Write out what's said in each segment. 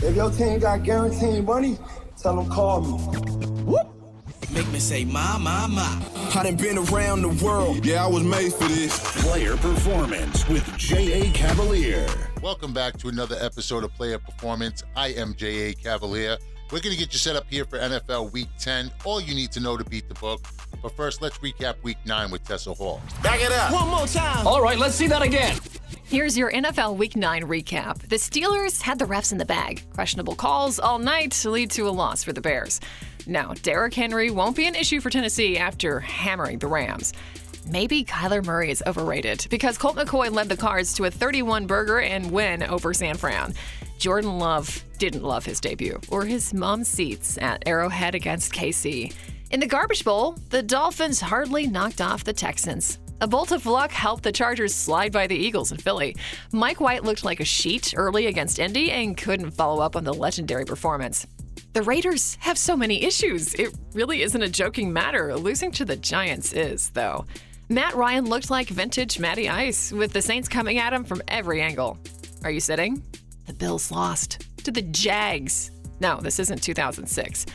If your team got guaranteed money, tell them call me. Whoop. Make me say, my. I done been around the world. Yeah, I was made for this. Player Performance with J.A. Cavalier. Welcome back to another episode of Player Performance. I am J.A. Cavalier. We're going to get you set up here for NFL Week 10. All you need to know to beat the book. But first, let's recap Week 9 with Tessa Hall. Back it up. One more time. All right, let's see that again. Here's your NFL Week 9 recap. The Steelers had the refs in the bag. Questionable calls all night lead to a loss for the Bears. Now, Derrick Henry won't be an issue for Tennessee after hammering the Rams. Maybe Kyler Murray is overrated because Colt McCoy led the Cards to a 31-burger and win over San Fran. Jordan Love didn't love his debut or his mom's seats at Arrowhead against KC. In the Garbage Bowl, the Dolphins hardly knocked off the Texans. A bolt of luck helped the Chargers slide by the Eagles in Philly. Mike White looked like a sheet early against Indy and couldn't follow up on the legendary performance. The Raiders have so many issues. It really isn't a joking matter. Losing to the Giants is, though. Matt Ryan looked like vintage Matty Ice, with the Saints coming at him from every angle. Are you sitting? The Bills lost to the Jags. No, this isn't 2006.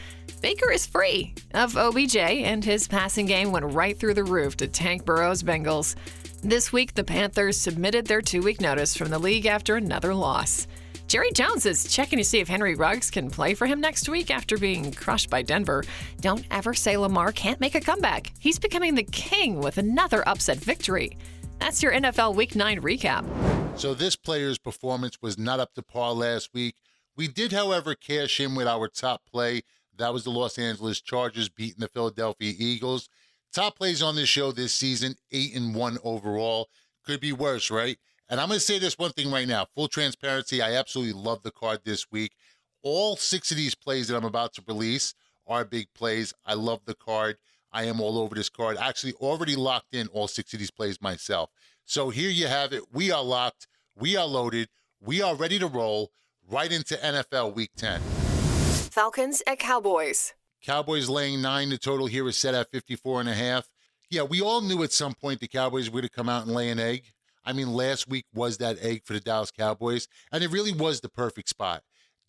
Baker is free of OBJ, and his passing game went right through the roof to tank Burrow's Bengals. This week, the Panthers submitted their 2-week notice from the league after another loss. Jerry Jones is checking to see if Henry Ruggs can play for him next week after being crushed by Denver. Don't ever say Lamar can't make a comeback. He's becoming the king with another upset victory. That's your NFL Week 9 recap. So this player's performance was not up to par last week. We did, however, cash in with our top play. That was the Los Angeles Chargers beating the Philadelphia Eagles. Top plays on this show this season, 8-1 overall. Could be worse, right? And I'm going to say this one thing right now. Full transparency, I absolutely love the card this week. All 6 of these plays that I'm about to release are big plays. I love the card. I am all over this card. Actually, already locked in all 6 of these plays myself. So here you have it. We are locked. We are loaded. We are ready to roll right into NFL Week 10. Falcons at Cowboys. Cowboys laying 9. The total here is set at 54.5. Yeah, we all knew at some point the Cowboys were going to come out and lay an egg. I mean, last week was that egg for the Dallas Cowboys, and it really was the perfect spot.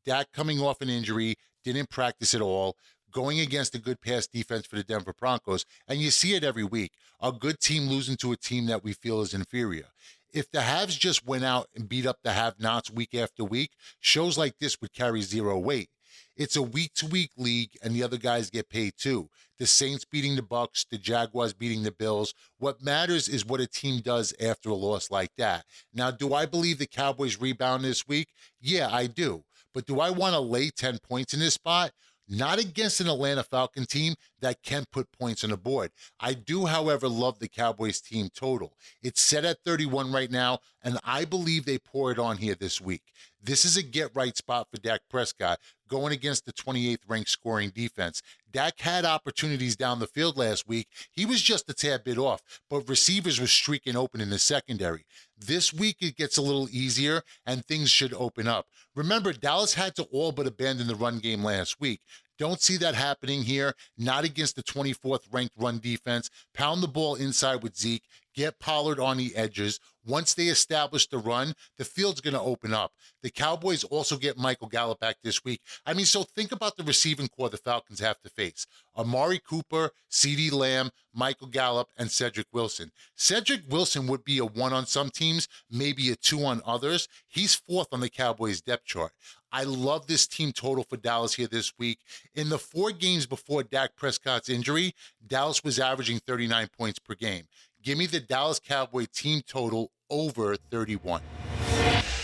Dak coming off an injury, didn't practice at all, going against a good pass defense for the Denver Broncos, and you see it every week. A good team losing to a team that we feel is inferior. If the haves just went out and beat up the have-nots week after week, shows like this would carry zero weight. It's a week-to-week league, and the other guys get paid too. The Saints beating the Bucs, the Jaguars beating the Bills. What matters is what a team does after a loss like that. Now, do I believe the Cowboys rebound this week? Yeah, I do. But do I want to lay 10 points in this spot? Not against an Atlanta Falcon team that can put points on the board. I do, however, love the Cowboys team total. It's set at 31 right now, and I believe they pour it on here this week. This is a get-right spot for Dak Prescott going against the 28th ranked scoring defense. Dak had opportunities down the field last week. He was just a tad bit off, but receivers were streaking open in the secondary. This week it gets a little easier and things should open up. Remember, Dallas had to all but abandon the run game last week. Don't see that happening here, not against the 24th ranked run defense. Pound the ball inside with Zeke, get Pollard on the edges. Once they establish the run, the field's going to open up. The Cowboys also get Michael Gallup back this week. I mean, so think about the receiving core the Falcons have to face. Amari Cooper, CeeDee Lamb, Michael Gallup, and Cedric Wilson. Cedric Wilson would be a 1 on some teams, maybe a 2 on others. He's 4th on the Cowboys depth chart. I love this team total for Dallas here this week. In the 4 games before Dak Prescott's injury, Dallas was averaging 39 points per game. Give me the Dallas Cowboy team total over 31.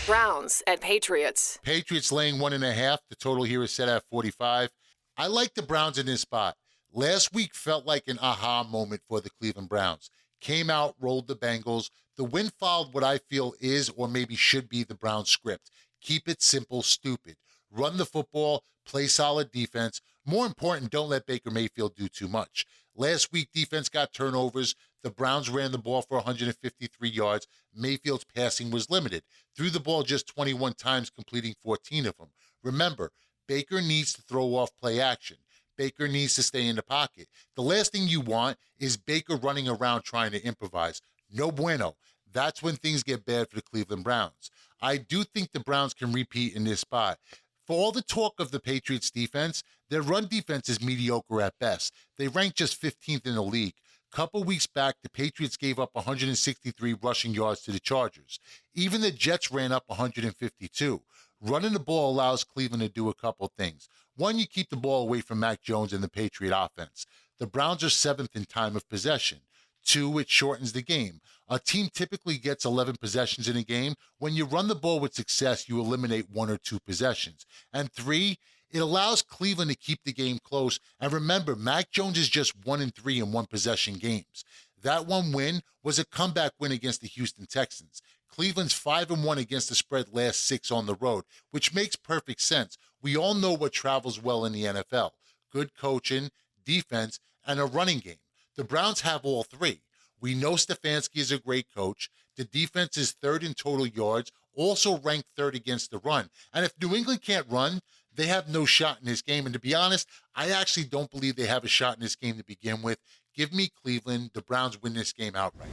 Browns at Patriots. Patriots laying 1.5. The total here is set at 45. I like the Browns in this spot. Last week felt like an aha moment for the Cleveland Browns. Came out, rolled the Bengals. The win followed what I feel is or maybe should be the Browns script. Keep it simple, stupid. Run the football, play solid defense. More important, don't let Baker Mayfield do too much. Last week, defense got turnovers. The Browns ran the ball for 153 yards. Mayfield's passing was limited. Threw the ball just 21 times, completing 14 of them. Remember, Baker needs to throw off play action. Baker needs to stay in the pocket. The last thing you want is Baker running around trying to improvise. No bueno. That's when things get bad for the Cleveland Browns. I do think the Browns can repeat in this spot. For all the talk of the Patriots defense, their run defense is mediocre at best. They rank just 15th in the league. Couple weeks back, the Patriots gave up 163 rushing yards to the Chargers. Even the Jets ran up 152. Running the ball allows Cleveland to do a couple things. One, you keep the ball away from Mac Jones and the Patriot offense. The Browns are 7th in time of possession. 2, it shortens the game. A team typically gets 11 possessions in a game. When you run the ball with success, you eliminate 1 or 2 possessions. And 3, it allows Cleveland to keep the game close. And remember, Mac Jones is just 1-3 in one-possession games. That one win was a comeback win against the Houston Texans. Cleveland's 5-1 against the spread last 6 on the road, which makes perfect sense. We all know what travels well in the NFL. Good coaching, defense, and a running game. The Browns have all 3. We know Stefanski is a great coach. The defense is 3rd in total yards, also ranked 3rd against the run. And if New England can't run, they have no shot in this game. And to be honest, I actually don't believe they have a shot in this game to begin with. Give me Cleveland. The Browns win this game outright.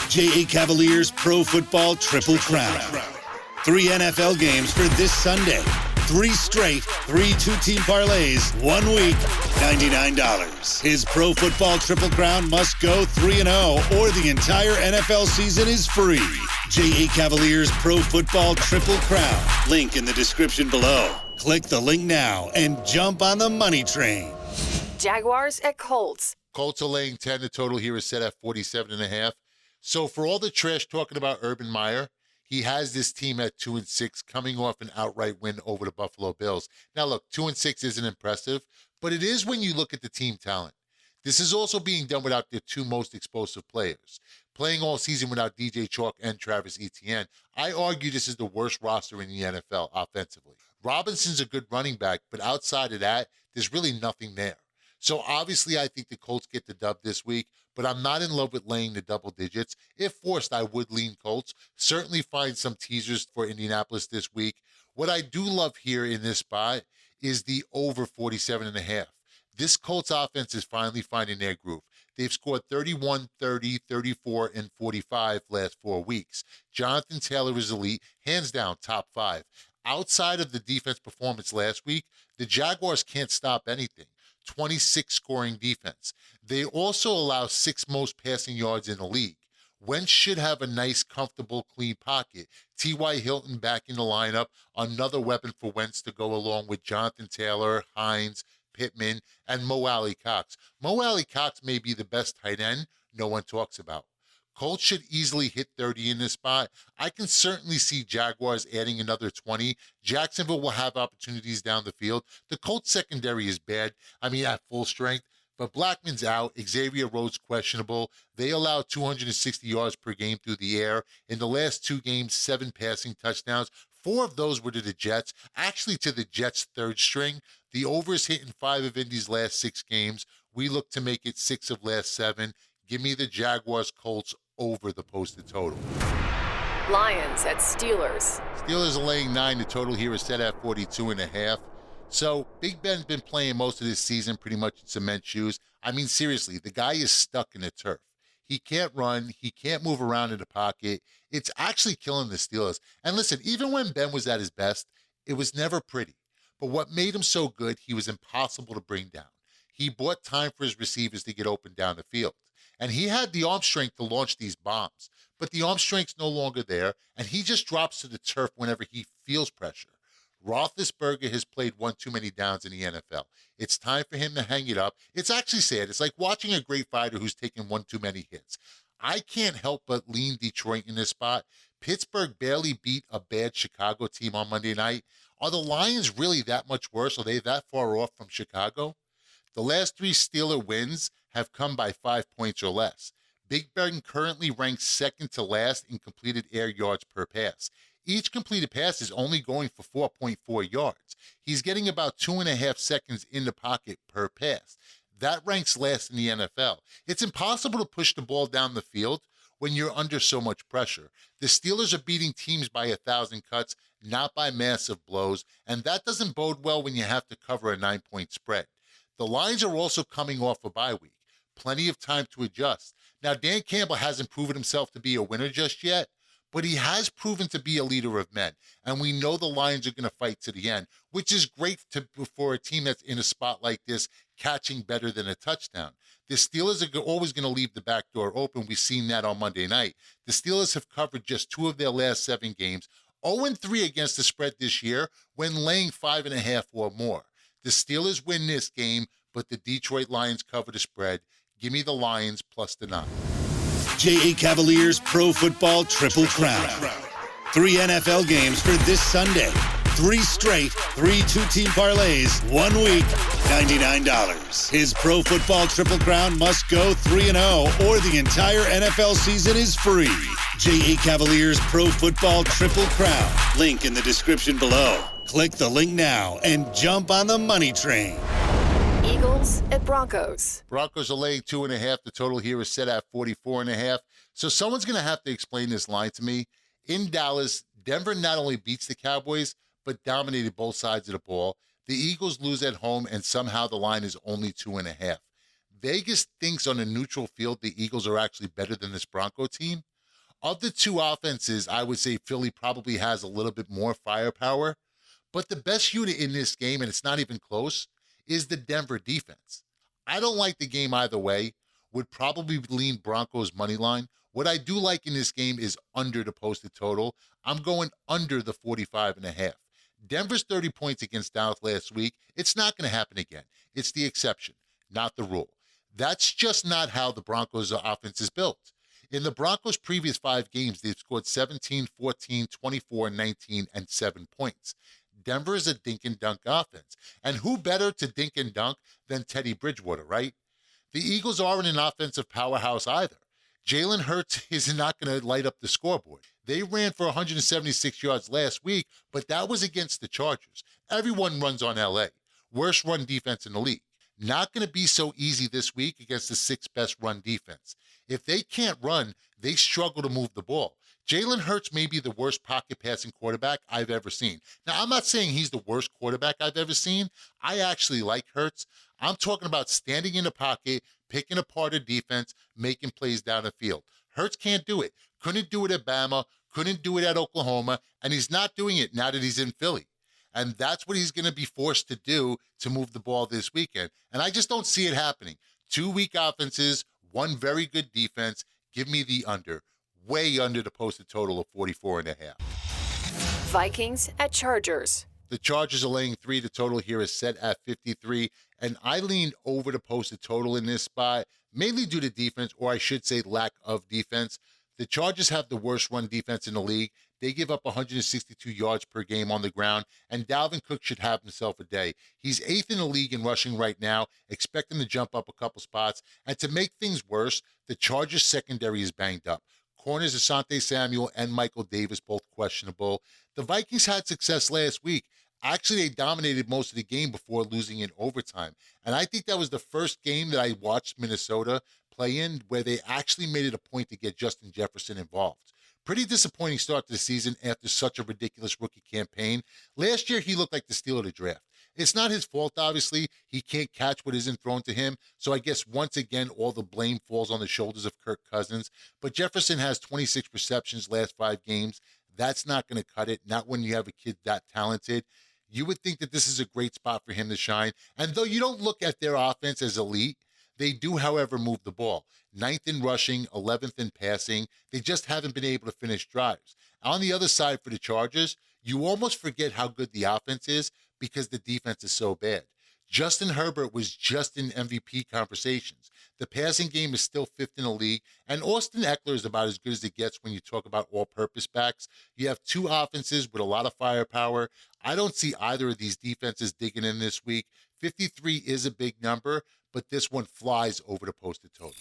J.A. Cavalier's Pro Football Triple Crown. 3 NFL games for this Sunday. 3 straight, 3 two-team parlays, 1 week, $99. His Pro Football Triple Crown must go 3-0 or the entire NFL season is free. J.A. Cavalier's Pro Football Triple Crown. Link in the description below. Click the link now and jump on the money train. Jaguars at Colts. Colts are laying 10. The total here is set at 47.5. So for all the trash talking about Urban Meyer, he has this team at 2-6, coming off an outright win over the Buffalo Bills. Now, look, 2-6 isn't impressive, but it is when you look at the team talent. This is also being done without their 2 most explosive players. Playing all season without DJ Chalk and Travis Etienne, I argue this is the worst roster in the NFL offensively. Robinson's a good running back, but outside of that, there's really nothing there. So obviously, I think the Colts get the dub this week, but I'm not in love with laying the double digits. If forced, I would lean Colts. Certainly find some teasers for Indianapolis this week. What I do love here in this spot is the over 47.5. This Colts offense is finally finding their groove. They've scored 31, 30, 34, and 45 last 4 weeks. Jonathan Taylor is elite, hands down top 5. Outside of the defense performance last week, the Jaguars can't stop anything. 26 scoring defense. They also allow 6 most passing yards in the league. Wentz should have a nice, comfortable, clean pocket. T.Y. Hilton back in the lineup, another weapon for Wentz to go along with Jonathan Taylor, Hines, Pittman, and Mo Alley Cox. Mo Alley Cox may be the best tight end no one talks about. Colts should easily hit 30 in this spot. I can certainly see Jaguars adding another 20. Jacksonville will have opportunities down the field. The Colts secondary is bad. At full strength. But Blackman's out. Xavier Rhodes questionable. They allow 260 yards per game through the air. In the last 2 games, 7 passing touchdowns. 4 of those were to the Jets. Actually, to the Jets' 3rd string. The over is hitting 5 of Indy's last 6 games. We look to make it 6 of last 7. Give me the Jaguars Colts over the posted total. Lions at Steelers. Steelers are laying 9. The total here is set at 42.5. So Big Ben's been playing most of this season pretty much in cement shoes. Seriously, the guy is stuck in the turf. He can't run. He can't move around in the pocket. It's actually killing the Steelers. And listen, even when Ben was at his best, it was never pretty. But what made him so good, he was impossible to bring down. He bought time for his receivers to get open down the field. And he had the arm strength to launch these bombs. But the arm strength's no longer there, and he just drops to the turf whenever he feels pressure. Roethlisberger has played one too many downs in the NFL. It's time for him to hang it up. It's actually sad. It's like watching a great fighter who's taken one too many hits. I can't help but lean Detroit in this spot. Pittsburgh barely beat a bad Chicago team on Monday night. Are the Lions really that much worse? Are they that far off from Chicago? The last 3 Steeler wins have come by 5 points or less. Big Ben currently ranks 2nd to last in completed air yards per pass. Each completed pass is only going for 4.4 yards. He's getting about 2.5 seconds in the pocket per pass. That ranks last in the NFL. It's impossible to push the ball down the field when you're under so much pressure. The Steelers are beating teams by 1,000 cuts, not by massive blows, and that doesn't bode well when you have to cover a 9-point spread. The Lions are also coming off a bye week. Plenty of time to adjust. Now, Dan Campbell hasn't proven himself to be a winner just yet, but he has proven to be a leader of men. And we know the Lions are going to fight to the end, which is great for a team that's in a spot like this, catching better than a touchdown. The Steelers are always going to leave the back door open. We've seen that on Monday night. The Steelers have covered just 2 of their last 7 games, 0-3 against the spread this year when laying 5.5 or more. The Steelers win this game, but the Detroit Lions cover the spread. Give me the Lions plus the 9. J.A. Cavaliers Pro Football Triple Crown. 3 NFL games for this Sunday. 3 straight, 3 two-team parlays, 1 week, $99. His Pro Football Triple Crown must go 3-0 or the entire NFL season is free. J.A. Cavaliers Pro Football Triple Crown. Link in the description below. Click the link now and jump on the money train. Eagles at Broncos. Broncos are laying 2.5. The total here is set at 44.5. So someone's going to have to explain this line to me. In Dallas, Denver not only beats the Cowboys, but dominated both sides of the ball. The Eagles lose at home, and somehow the line is only 2.5. Vegas thinks on a neutral field the Eagles are actually better than this Bronco team. Of the 2 offenses, I would say Philly probably has a little bit more firepower. But the best unit in this game, and it's not even close, is the Denver defense. I don't like the game either way. Would probably lean Broncos money line. What I do like in this game is under the posted total. I'm going under the 45.5. Denver's 30 points against Dallas last week. It's not going to happen again. It's the exception, not the rule. That's just not how the Broncos' offense is built. In the Broncos' previous 5 games, they've scored 17, 14, 24, 19, and 7 points. Denver is a dink and dunk offense. And who better to dink and dunk than Teddy Bridgewater, right? The Eagles aren't an offensive powerhouse either. Jalen Hurts is not going to light up the scoreboard. They ran for 176 yards last week, but that was against the Chargers. Everyone runs on L.A. Worst run defense in the league. Not going to be so easy this week against the 6th best run defense. If they can't run, they struggle to move the ball. Jalen Hurts may be the worst pocket passing quarterback I've ever seen. Now, I'm not saying he's the worst quarterback I've ever seen. I actually like Hurts. I'm talking about standing in the pocket, picking apart a defense, making plays down the field. Hurts can't do it. Couldn't do it at Bama, couldn't do it at Oklahoma, and he's not doing it now that he's in Philly. And that's what he's going to be forced to do to move the ball this weekend. And I just don't see it happening. 2 weak offenses, 1 very good defense. Give me the under. Way under the posted total of 44.5. Vikings at Chargers. The Chargers are laying 3. The total here is set at 53. And I leaned over the posted total in this spot, mainly due to defense, or I should say lack of defense. The Chargers have the worst run defense in the league. They give up 162 yards per game on the ground, and Dalvin Cook should have himself a day. He's 8th in the league in rushing right now, expecting to jump up a couple spots. And to make things worse, the Chargers secondary is banged up. Corners Asante Samuel and Michael Davis both questionable. The Vikings had success last week. Actually, they dominated most of the game before losing in overtime. And I think that was the first game that I watched Minnesota play in where they actually made it a point to get Justin Jefferson involved. Pretty disappointing start to the season after such a ridiculous rookie campaign. Last year, he looked like the steal of the draft. It's not his fault, obviously. He can't catch what isn't thrown to him. So I guess once again, all the blame falls on the shoulders of Kirk Cousins. But Jefferson has 26 receptions last 5 games. That's not going to cut it, not when you have a kid that talented. You would think that this is a great spot for him to shine. And though you don't look at their offense as elite, they do, however, move the ball. 9th in rushing, 11th in passing. They just haven't been able to finish drives. On the other side for the Chargers, you almost forget how good the offense is because the defense is so bad. Justin Herbert was just in MVP conversations. The passing game is still 5th in the league, and Austin Eckler is about as good as it gets when you talk about all-purpose backs. You have 2 offenses with a lot of firepower. I don't see either of these defenses digging in this week. 53 is a big number, but this one flies over the posted total.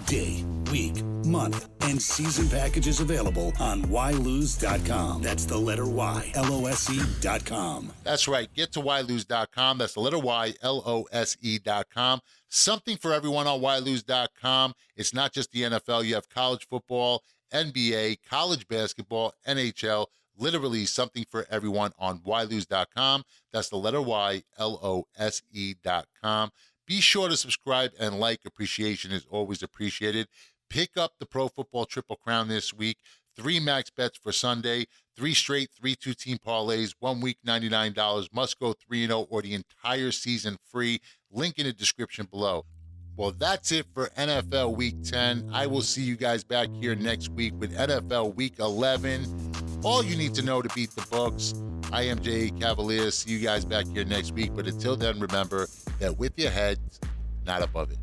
Day, week, month, and season packages available on whylose.com. That's the letter Y, LOSE.com. That's right. Get to whylose.com. That's the letter Y, LOSE.com. Something for everyone on whylose.com. It's not just the NFL. You have college football, NBA, college basketball, NHL, literally something for everyone on whylose.com. That's the letter Y, LOSE.com. Be sure to subscribe and like. Appreciation is always appreciated. Pick up the Pro Football Triple Crown this week. 3 max bets for Sunday, 3 straight 3-2 team parlays, 1 week $99, must go 3-0 or the entire season free. Link in the description below. Well, that's it for NFL Week 10. I will see you guys back here next week with NFL Week 11. All you need to know to beat the books. I am Cavalier. See you guys back here next week. But until then, remember that with your heads, not above it.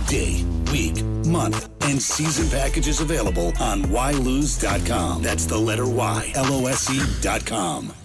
Day, week, month, and season packages available on whylose.com. That's the letter Y, LOSE.com.